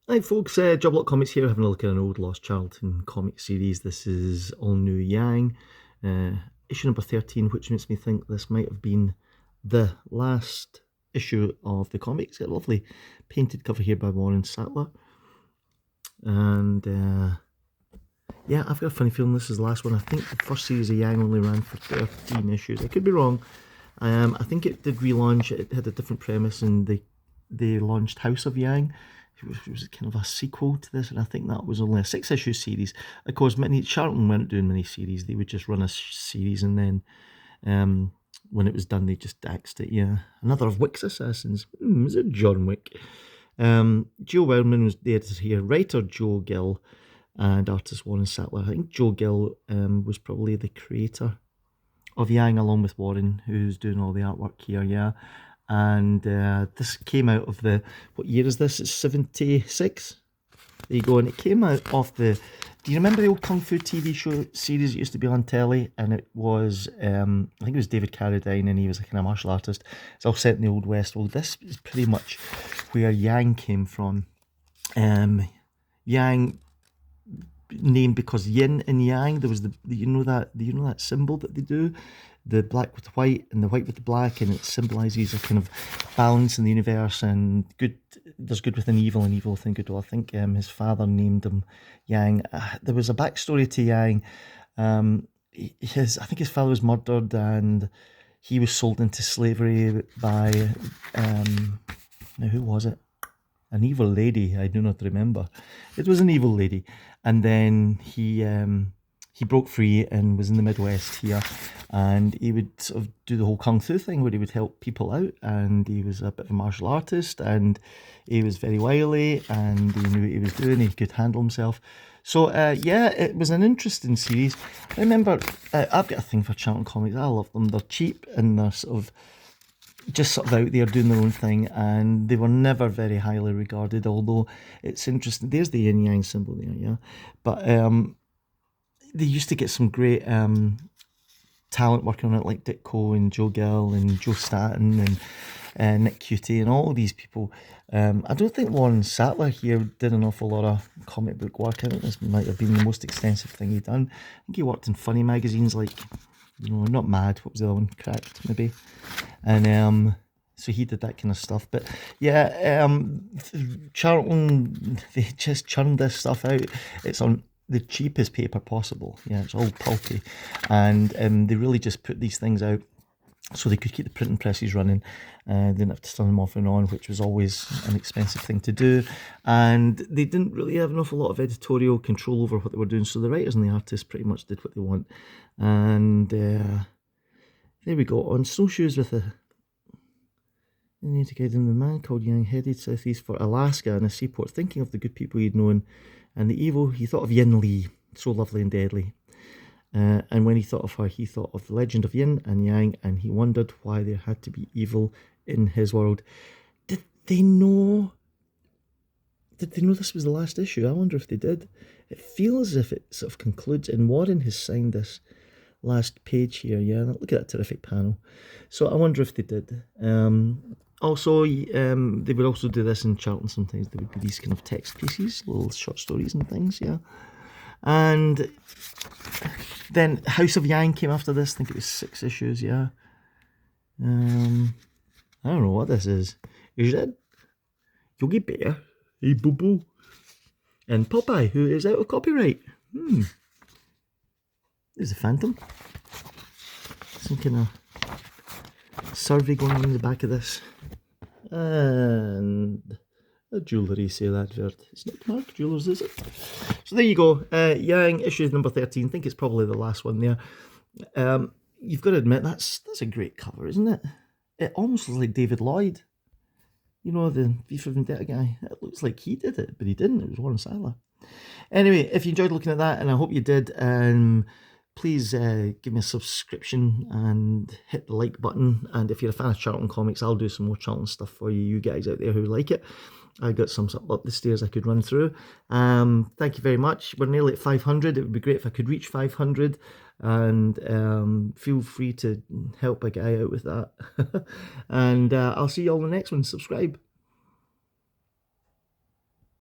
Hi folks, Joblot Comics here, having a look at an old lost Charlton Comics series. This is All New Yang, issue number 13, which makes me think this might have been the last issue of the comics. Got a lovely painted cover here by Warren Sattler. And yeah, I've got a funny feeling this is the last one. I think the first series of Yang only ran for 13 issues. I could be wrong. I think it did relaunch. It had a different premise, and they launched House of Yang. It was kind of a sequel to this, and I think that was only a 6-issue series. Of course, Charlton weren't doing mini series; they would just run a series, and then when it was done, they just axed it. Yeah, another of Wick's assassins. Is it John Wick? Joe Wildman was the editor here, writer Joe Gill, and artist Warren Sattler. I think Joe Gill was probably the creator of Yang, along with Warren, who's doing all the artwork here. Yeah. And this came out of what year is this? It's 76. There you go. And it came out of do you remember the old Kung Fu TV show series that used to be on telly? And it was, I think it was David Carradine, and he was a kind of martial artist. It's all set in the Old West. Well, this is pretty much where Yang came from. Yang, named because yin and yang, there was you know that symbol that they do, the black with the white and the white with the black, and it symbolises a kind of balance in the universe, and there's good within evil and evil within good. Well, I think his father named him Yang. There was a backstory to Yang. I think his father was murdered, and he was sold into slavery by now who was it? An evil lady, I do not remember. It was an evil lady. And then he broke free and was in the Midwest here. And he would sort of do the whole Kung Fu thing where he would help people out. And he was a bit of a martial artist. And he was very wily. And he knew what he was doing. He could handle himself. So, yeah, it was an interesting series. I remember, I've got a thing for Charlton Comics. I love them. They're cheap and they're sort of out there doing their own thing, and they were never very highly regarded, although it's interesting. There's the yin yang symbol there, yeah. But they used to get some great talent working on it, like Dick Cole and Joe Gill and Joe Staton and Nick Cutie and all these people. I don't think Warren Sattler here did an awful lot of comic book work. I think this might have been the most extensive thing he'd done. I think he worked in funny magazines like, Not Mad, what was the other one? Cracked, maybe. And so he did that kind of stuff. But yeah, Charlton, they just churned this stuff out. It's on the cheapest paper possible. Yeah, it's all pulpy. And they really just put these things out so they could keep the printing presses running. They didn't have to turn them off and on, which was always an expensive thing to do. And they didn't really have an awful lot of editorial control over what they were doing. So the writers and the artists pretty much did what they want. And there we go. On snowshoes with a the man called Yang headed southeast for Alaska and a seaport, thinking of the good people he'd known and the evil. He thought of Yin Li, so lovely and deadly. And when he thought of her, he thought of the legend of Yin and Yang, and he wondered why there had to be evil in his world. Did they know this was the last issue? I wonder if they did. It feels as if it sort of concludes, and Warren has signed this last page here. Yeah, look at that terrific panel. So I wonder if they did. Also, they would also do this in Charlton sometimes. There would be these kind of text pieces, little short stories and things, yeah. And then House of Yang came after this. I think it was 6 issues, yeah. I don't know what this is. Is it Yogi Bear, hey Boo Boo, and Popeye, who is out of copyright? There's a Phantom. Some kind of survey going on in the back of this. And a jewellery sale advert. It's not Mark Jewellers, is it? So there you go. Yang, issue number 13. I think it's probably the last one there. You've got to admit, that's a great cover, isn't it? It almost looks like David Lloyd. The V for Vendetta guy. It looks like he did it, but he didn't. It was Warren Sattler. Anyway, if you enjoyed looking at that, and I hope you did, please give me a subscription and hit the like button. And if you're a fan of Charlton Comics, I'll do some more Charlton stuff for you guys out there who like it. I got some up the stairs I could run through. Thank you very much. We're nearly at 500. It would be great if I could reach 500. And feel free to help a guy out with that. And I'll see you all in the next one. Subscribe.